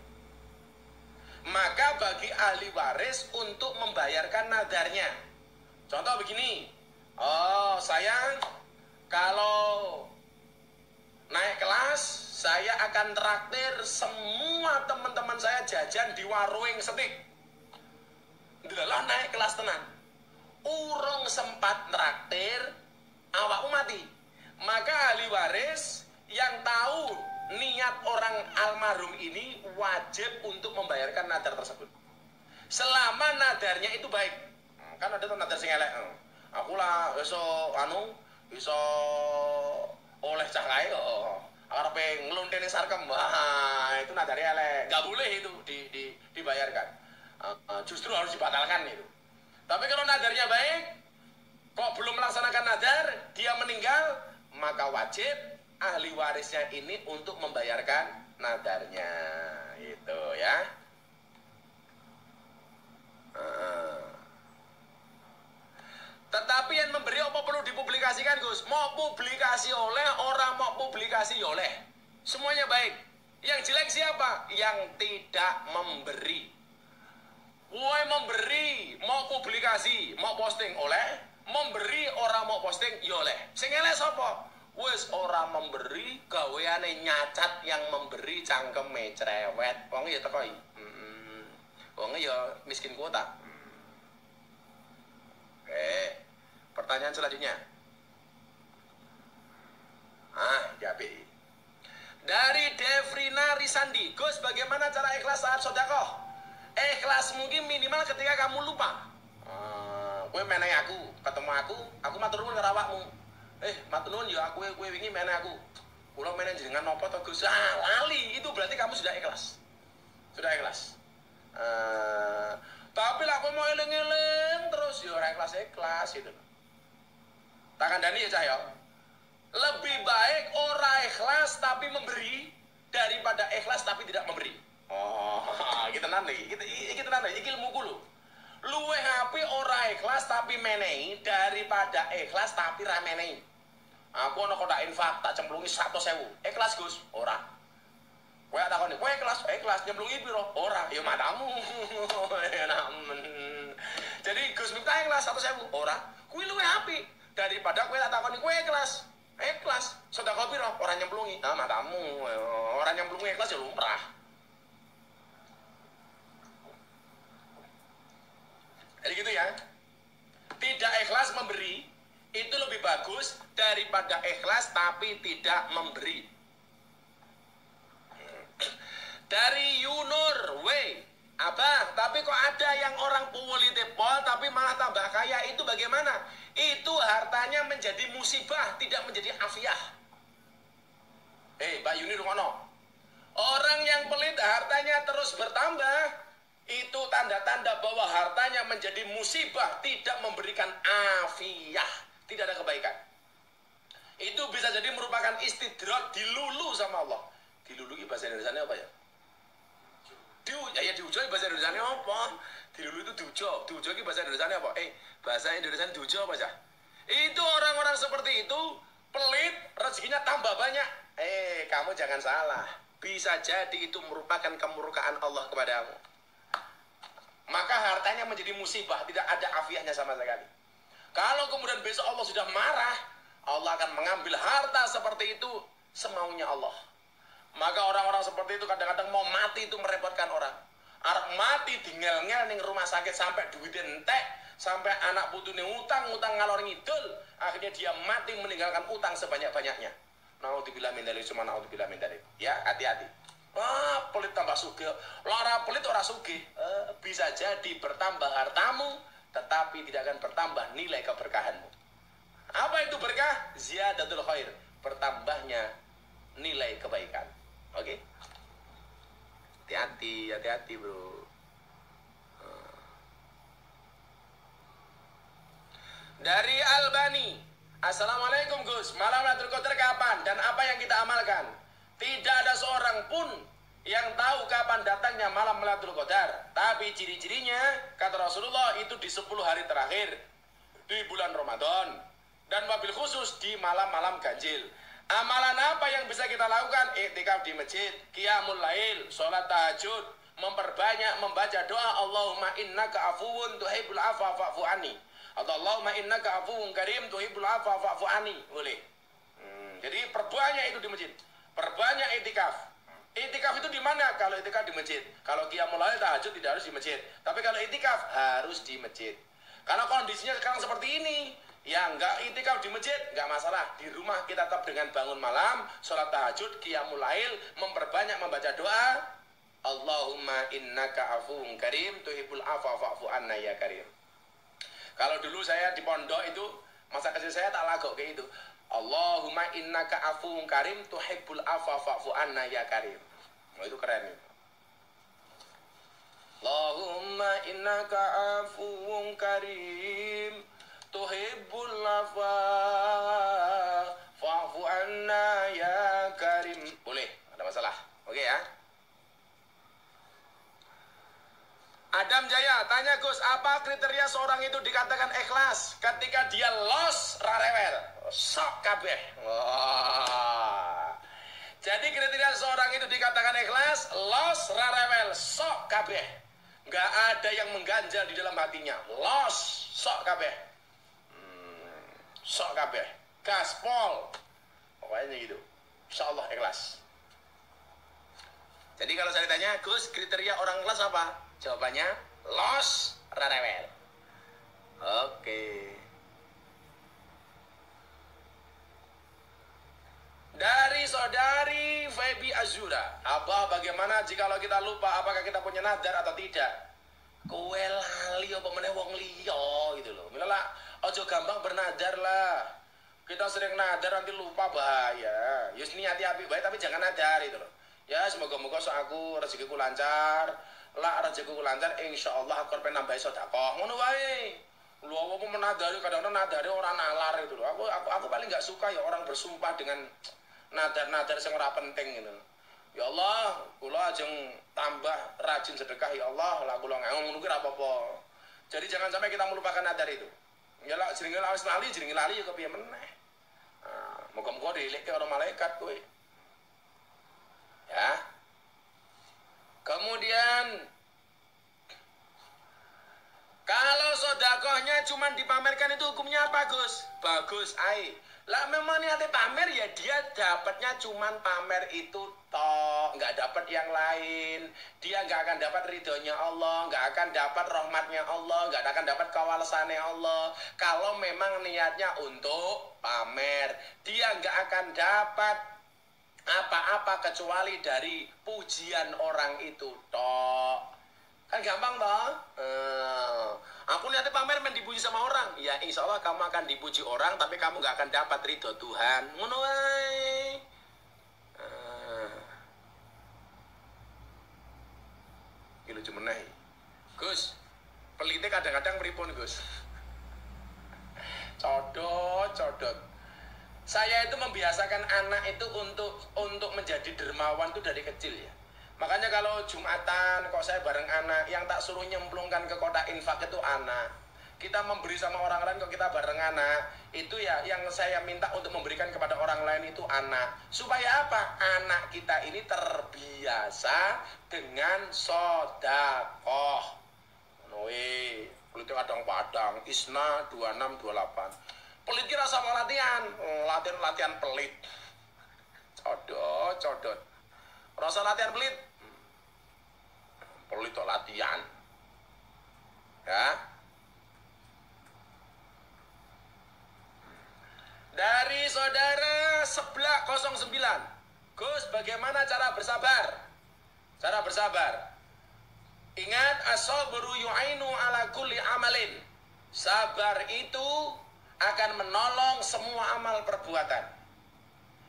Maka bagi ahli waris untuk membayarkan nadarnya. Contoh begini, oh sayang, kalau naik kelas, saya akan traktir semua teman-teman saya jajan di warung setik. Dalam naik kelas tenan, urung sempat traktir, awakmu mati. Maka ahli waris yang tahu niat orang almarhum ini wajib untuk membayarkan nadar tersebut. Selama nadarnya itu baik. Kan ada tuh nadar sing elek. Aku lah iso oleh cah kae kok. Arepe ngluntene sarkem. Wah, itu nadarnya elek. Enggak boleh itu dibayarkan. Justru harus dibatalkan itu. Tapi kalau nadarnya baik, kok belum melaksanakan nadar, dia meninggal, maka wajib ahli warisnya ini untuk membayarkan nadarnya, itu ya. Tetapi yang memberi apa perlu dipublikasikan Gus? Mau publikasi oleh, orang mau publikasi oleh, semuanya baik. Yang jelek siapa? Yang tidak memberi. Woi memberi, mau publikasi, mau posting oleh, memberi orang mau posting ya oleh. Sing elek sapa? Wis ora memberi, gaweane nyacat yang memberi cangkeme cerewet. Wong ya teko iki. Wong ya miskin kuota. Oke. Pertanyaan selanjutnya. Jabe. Dari Devrina Risandi, Gus, bagaimana cara ikhlas saat sedekah? Ikhlas mungkin minimal ketika kamu lupa. Kowe meneh aku, ketemu aku matur nuwun karo awakmu. Matur nuwun ya aku kowe wingi meneh aku. Kula meneh jenengan napa to Gus? Lali, itu berarti kamu sudah ikhlas. Sudah ikhlas. Tapi lah kowe mau eling-eling terus ya ora ikhlas gitu. Tak kandhani ya cah ya. Lebih baik ora ikhlas tapi memberi daripada ikhlas tapi tidak memberi. Kita nanti, kita nanti, iki ilmu kulo. Luwe HP ora ikhlas tapi menehi daripada ikhlas tapi ra menehi. Aku ana kotak infak tak cemplungi 100.000. Ikhlas Gus? Ora. Kowe takoni, kowe ikhlas? Ikhlas nyemplungi piro? Ora. Ya matamu. Jadi Gus minta ikhlas 100.000. Ora. Kuwi luwe HP daripada kowe tak takoni kowe ikhlas. Ikhlas. Sedekah piro? Ora nyemplungi. Matamu. Ora nyemplungi ikhlas ya lumrah. Jadi gitu ya. Tidak ikhlas memberi itu lebih bagus daripada ikhlas tapi tidak memberi. Dari Yunur, Abah, tapi kok ada yang orang pol tapi malah tambah kaya, itu bagaimana? Itu hartanya menjadi musibah, tidak menjadi afiah. Mbak Yuni rungono. Orang yang pelit hartanya terus bertambah, itu tanda-tanda bahwa hartanya menjadi musibah, tidak memberikan afiah, tidak ada kebaikan. Itu bisa jadi merupakan istidrak, dilulu sama Allah. Dilulu itu bahasa Indonesia apa ya? Diujo bahasa Indonesia apa? Dilulu itu diujo. Diujo itu bahasa Indonesia apa? Bahasa Indonesia diujo apa sih? Itu orang-orang seperti itu pelit, rezekinya tambah banyak. Kamu jangan salah. Bisa jadi itu merupakan kemurkaan Allah kepadamu. Maka hartanya menjadi musibah, tidak ada afiahnya sama sekali. Kalau kemudian besok Allah sudah marah, Allah akan mengambil harta seperti itu semaunya Allah. Maka orang-orang seperti itu kadang-kadang mau mati itu merepotkan orang. Arep mati tinggal-ngel ning rumah sakit sampai duit entek, sampai anak putune utang ngalor ngidul, akhirnya dia mati meninggalkan utang sebanyak-banyaknya. Naudzubillah min dzalik, cuma naudzubillah min dzalik. Ya, hati-hati. Pelit tambah sugih. Lara pelit ora sugih. Bisa jadi bertambah hartamu, tetapi tidak akan bertambah nilai keberkahanmu. Apa itu berkah? Ziyadatul khair, bertambahnya nilai kebaikan. Oke? Hati-hati bro. Dari Albani, Assalamualaikum Gus, malam Lailatul Qadar kapan dan apa yang kita amalkan? Tidak ada seorang pun yang tahu kapan datangnya malam Lailatul Qadar. Tapi ciri-cirinya, kata Rasulullah, itu di 10 hari terakhir di bulan Ramadan. Dan wabil khusus di malam-malam ganjil. Amalan apa yang bisa kita lakukan? Iktikaf di masjid, qiyamul lail, sholat tahajud, memperbanyak membaca doa Allahumma innaka afuwun tuhibbul afwa fa'fu anni. Atau Allahumma innaka afuwun karim tuhibbul afwa fa'fu anni. Boleh. Jadi perbanyak itu di masjid. Perbanyak iktikaf. Iktikaf itu di mana? Kalau iktikaf di masjid. Kalau qiyamul lail tahajud tidak harus di masjid. Tapi kalau iktikaf harus di masjid. Karena kondisinya sekarang seperti ini. Ya enggak iktikaf di masjid, enggak masalah. Di rumah kita tetap dengan bangun malam, sholat tahajud, qiyamul lail, memperbanyak membaca doa. Allahumma innaka afuwun karim tuhibbul afwa fa'fu anna ya karim. Kalau dulu saya di pondok itu, masa kecil saya tak lagok kayak itu. Allahumma innaka afuwun karim tuhibbul afwa fa'fu anna ya karim. Oh, itu keren itu. Allahumma innaka afuwun karim tuhibbul afwa fa'fu anna ya karim. Boleh, ada masalah. Oke ya. Adam Jaya tanya Gus, apa kriteria seorang itu dikatakan ikhlas ketika dia los rarewel sok kabeh. Jadi kriteria seorang itu dikatakan ikhlas, los rarewel sok kabeh, nggak ada yang mengganjal di dalam hatinya, los sok kabeh, sok kabeh, gaspol, pokoknya gitu. Insya Allah ikhlas. Jadi kalau saya ditanya, Gus, kriteria orang ikhlas apa? Jawabannya, los rarewel. Oke. Dari saudari Febi Azura, Abah, bagaimana jikalau kita lupa apakah kita punya nadar atau tidak? Kowe lali apa meneh wong liya gitu loh. Milalah ojo gampang bernadar lah. Kita sering nadar nanti lupa, bahaya. Yus niati apik bae tapi jangan nadar itu loh. Ya semoga-moga aku rezekiku lancar. Lah rezekiku lancar insyaallah aku pengen nambahi sedekah. Ngono wae. Lu apa menadari kadang-kadang nadari orang nalar itu loh. Aku paling enggak suka ya orang bersumpah dengan nadar-nadar sing ora penting gitu. Ya Allah, kula ajeng tambah rajin sedekah ya Allah, lah kula ngono kuwi ora apa-apa. Jadi jangan sampai kita melupakan nadar itu. Ya lah jenenge wis lali, jenenge lali ya kepiye meneh. Nah, moga-moga dieleke karo malaikat kowe. Ya. Kemudian kalau sodakohnya cuma dipamerkan itu hukumnya apa Gus? Bagus, ai. Lah memang niatnya pamer ya dia dapatnya cuma pamer itu toh, nggak dapat yang lain. Dia nggak akan dapat ridhonya Allah, nggak akan dapat rahmatnya Allah, nggak akan dapat kawalasannya Allah. Kalau memang niatnya untuk pamer, dia nggak akan dapat apa-apa kecuali dari pujian orang itu toh. Kan gampang toh. Aku niatnya pamer men dipuji sama orang. Ya insya Allah kamu akan dipuji orang, tapi kamu gak akan dapat ridho Tuhan. Ngono wae. lucu meneh. Gus, pelite kadang-kadang pripun, Gus? Codot. Saya itu membiasakan anak itu untuk menjadi dermawan itu dari kecil ya. Makanya kalau Jumatan kok saya bareng anak, yang tak suruh nyemplungkan ke kotak infak itu anak. Kita memberi sama orang lain kok kita bareng anak, itu ya yang saya minta untuk memberikan kepada orang lain itu anak. Supaya apa? Anak kita ini terbiasa dengan sodakoh. Noe, kulit kadang-kadang Isna 2628. Pelit kira sama latihan, latihan pelit. Codot. Rasa latihan pelit. Pelit kok latihan. Ya. Dari saudara Seblak 09. Gus, bagaimana cara bersabar? Cara bersabar. Ingat, as-sabru yu'ainu ala kulli amalin. Sabar itu akan menolong semua amal perbuatan.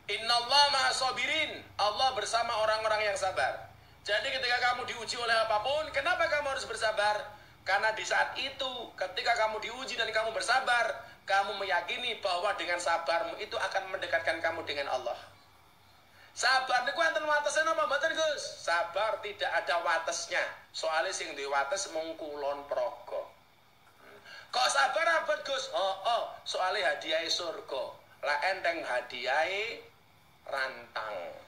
Innallaha ma'as-sabirin. Allah bersama orang-orang yang sabar. Jadi ketika kamu diuji oleh apapun, kenapa kamu harus bersabar? Karena di saat itu, ketika kamu diuji dan kamu bersabar, kamu meyakini bahwa dengan sabarmu itu akan mendekatkan kamu dengan Allah. Sabar niku enten watesnya napa mboten, Gus? Sabar tidak ada watesnya. Soalnya sing duwe wates mung kulon praga. Kok sabar abot, Gus? Soalnya hadiah surga. Lah enteng hadiah rantang.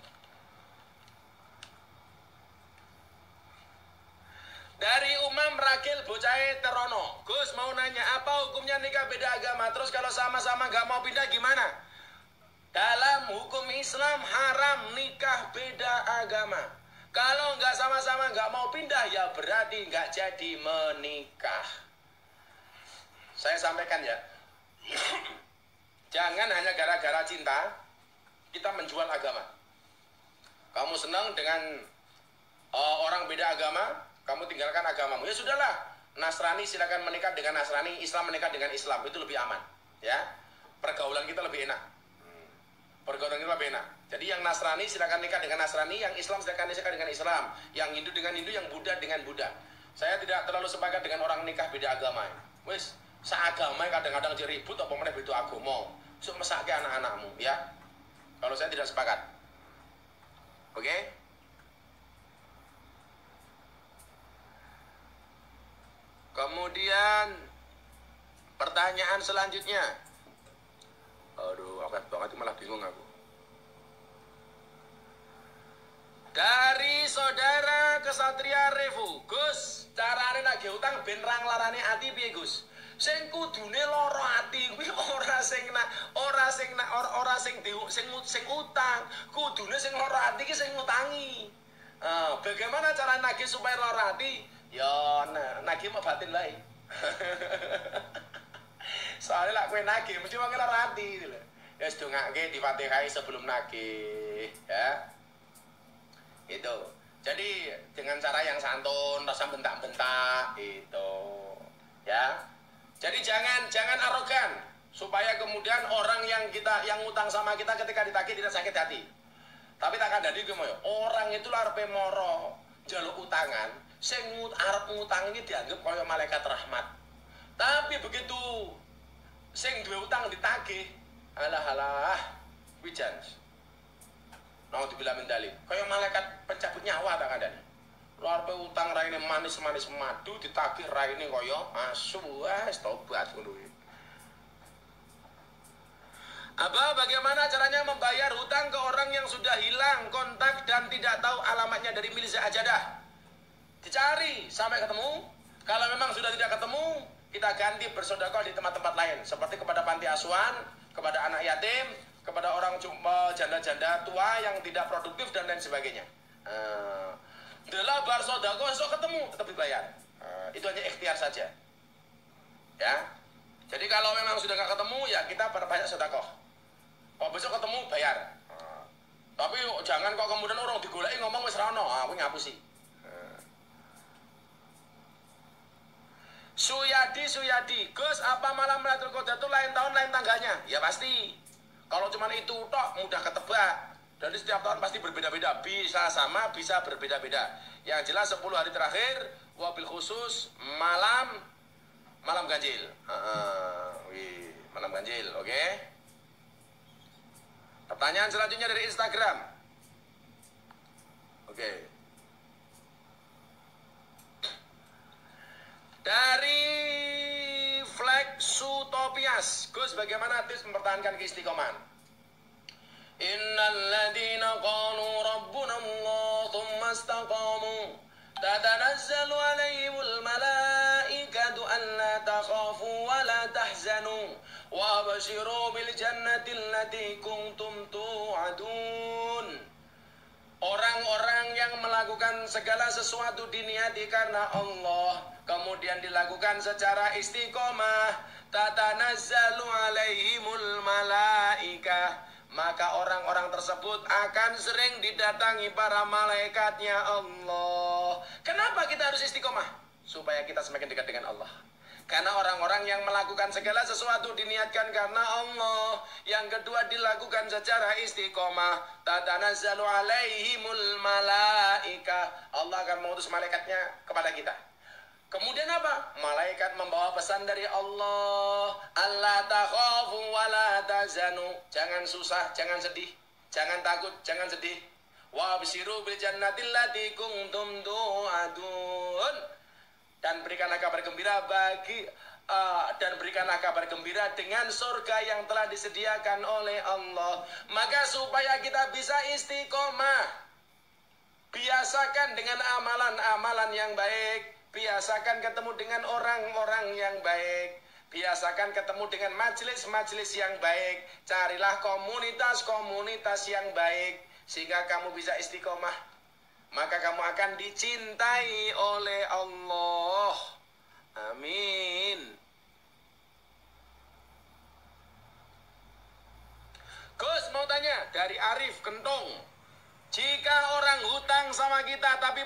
Dari Umam Ragil Bocahe Terono. Gus mau nanya, apa hukumnya nikah beda agama? Terus kalau sama-sama gak mau pindah gimana? Dalam hukum Islam haram nikah beda agama. Kalau nggak sama-sama nggak mau pindah, ya berarti nggak jadi menikah. Saya sampaikan ya, jangan hanya gara-gara cinta kita menjual agama. Kamu senang dengan orang beda agama, kamu tinggalkan agamamu. Ya sudahlah, Nasrani silakan menikah dengan Nasrani, Islam menikah dengan Islam, itu lebih aman. Ya, pergaulan kita lebih enak. Pergaulan kita lebih enak. Jadi yang Nasrani silakan nikah dengan Nasrani, yang Islam silakan nikah dengan Islam, yang Hindu dengan Hindu, yang Buddha dengan Buddha. Saya tidak terlalu sepakat dengan orang nikah beda agama. Wes, seagama kadang-kadang jadi ribut apa meneh beda agama. Sok mesake anak-anakmu, ya. Kalau saya tidak sepakat. Oke? Kemudian pertanyaan selanjutnya. Aduh, akeh banget malah bingung aku. Dari saudara Kesatria Revu, Gus, carane nagih utang ben ra nglarani ati piye, Gus? Sing kudune lara ati kuwi ora sing utang, kudune sing lara ati ki sing ngutangi. Bagaimana cara nagih supaya lara ati? Ya nagih mah batin wae. Soalnya lah kue nagih mesti wong lara ati gitu lho. Ya sedongake di Fatihah sebelum nagih, ya. Itu. Jadi dengan cara yang santun, rasa bentak-bentak itu. Ya. Jadi jangan arogan supaya kemudian orang yang ngutang sama kita ketika ditagih tidak sakit hati. Tapi tak kandhani kuwi orang itu arepe moro njaluk utangan, sing arep ngutang ini dianggap kaya malaikat rahmat. Tapi begitu sing duwe utang ditagih, alah wijan. Mau dibilang mendali, kaya malaikat pencabut nyawa tak kandhani. Luar pe utang raine manis-manis madu ditagih raine kaya asu, wis tobat ngono kuwi. Bagaimana caranya membayar hutang ke orang yang sudah hilang kontak dan tidak tahu alamatnya dari milik sajadah? Dicari sampai ketemu. Kalau memang sudah tidak ketemu, kita ganti bersedekah di tempat-tempat lain, seperti kepada panti asuhan, kepada anak yatim, kepada orang janda-janda tua yang tidak produktif dan lain sebagainya. Adalah bar sedekah esok ketemu tetap dibayar. Itu hanya ikhtiar saja. Ya. Jadi kalau memang sudah nggak ketemu, ya kita perbanyak sedekah. Kalau besok ketemu bayar. Tapi jangan kok kemudian orang digoleki ngomong wis ra ono, aku ngapusi. Suyadi, Gus, apa malam Lailatul Qadar itu lain tahun lain tanggalnya? Ya pasti. Kalau cuma itu tok mudah ketebak. Dan setiap tahun pasti berbeda-beda, bisa sama, bisa berbeda-beda. Yang jelas 10 hari terakhir, wabil khusus malam ganjil. Malam ganjil, oke? Pertanyaan selanjutnya dari Instagram. Oke. Dari Flexutopias, Gus, bagaimana tips mempertahankan keistiqomahan? Innal ladzina qalu rabbuna Allah thumma istaqamu tatanazzalu alaihimul malaikatu alla takhafu wa la tahzanu wa abshiru bil jannati allati kuntum tu'adun. Orang-orang yang melakukan segala sesuatu diniati karena Allah, kemudian dilakukan secara istiqomah, tatanazzalu alaihimul malaikah, maka orang-orang tersebut akan sering didatangi para malaikatnya Allah. Kenapa kita harus istiqomah? Supaya kita semakin dekat dengan Allah. Karena orang-orang yang melakukan segala sesuatu diniatkan karena Allah. Yang kedua dilakukan secara istiqomah. Tatanazzalu alaihimul malaika. Allah akan mengutus malaikatnya kepada kita. Kemudian apa? Malaikat membawa pesan dari Allah. Allah takhafu wa la tahzanu. Jangan susah, jangan sedih. Jangan takut, jangan sedih. Wa abshiru bil jannatil lati kuntum tu'adun. Dan berikanlah kabar gembira dengan surga yang telah disediakan oleh Allah. Maka supaya kita bisa istiqomah, biasakan dengan amalan-amalan yang baik, biasakan ketemu dengan orang-orang yang baik, biasakan ketemu dengan majelis-majelis yang baik, carilah komunitas-komunitas yang baik sehingga kamu bisa istiqomah. Maka kamu akan dicintai oleh Allah. Amin. Gus mau tanya dari Arif Kentung. Jika orang hutang sama kita tapi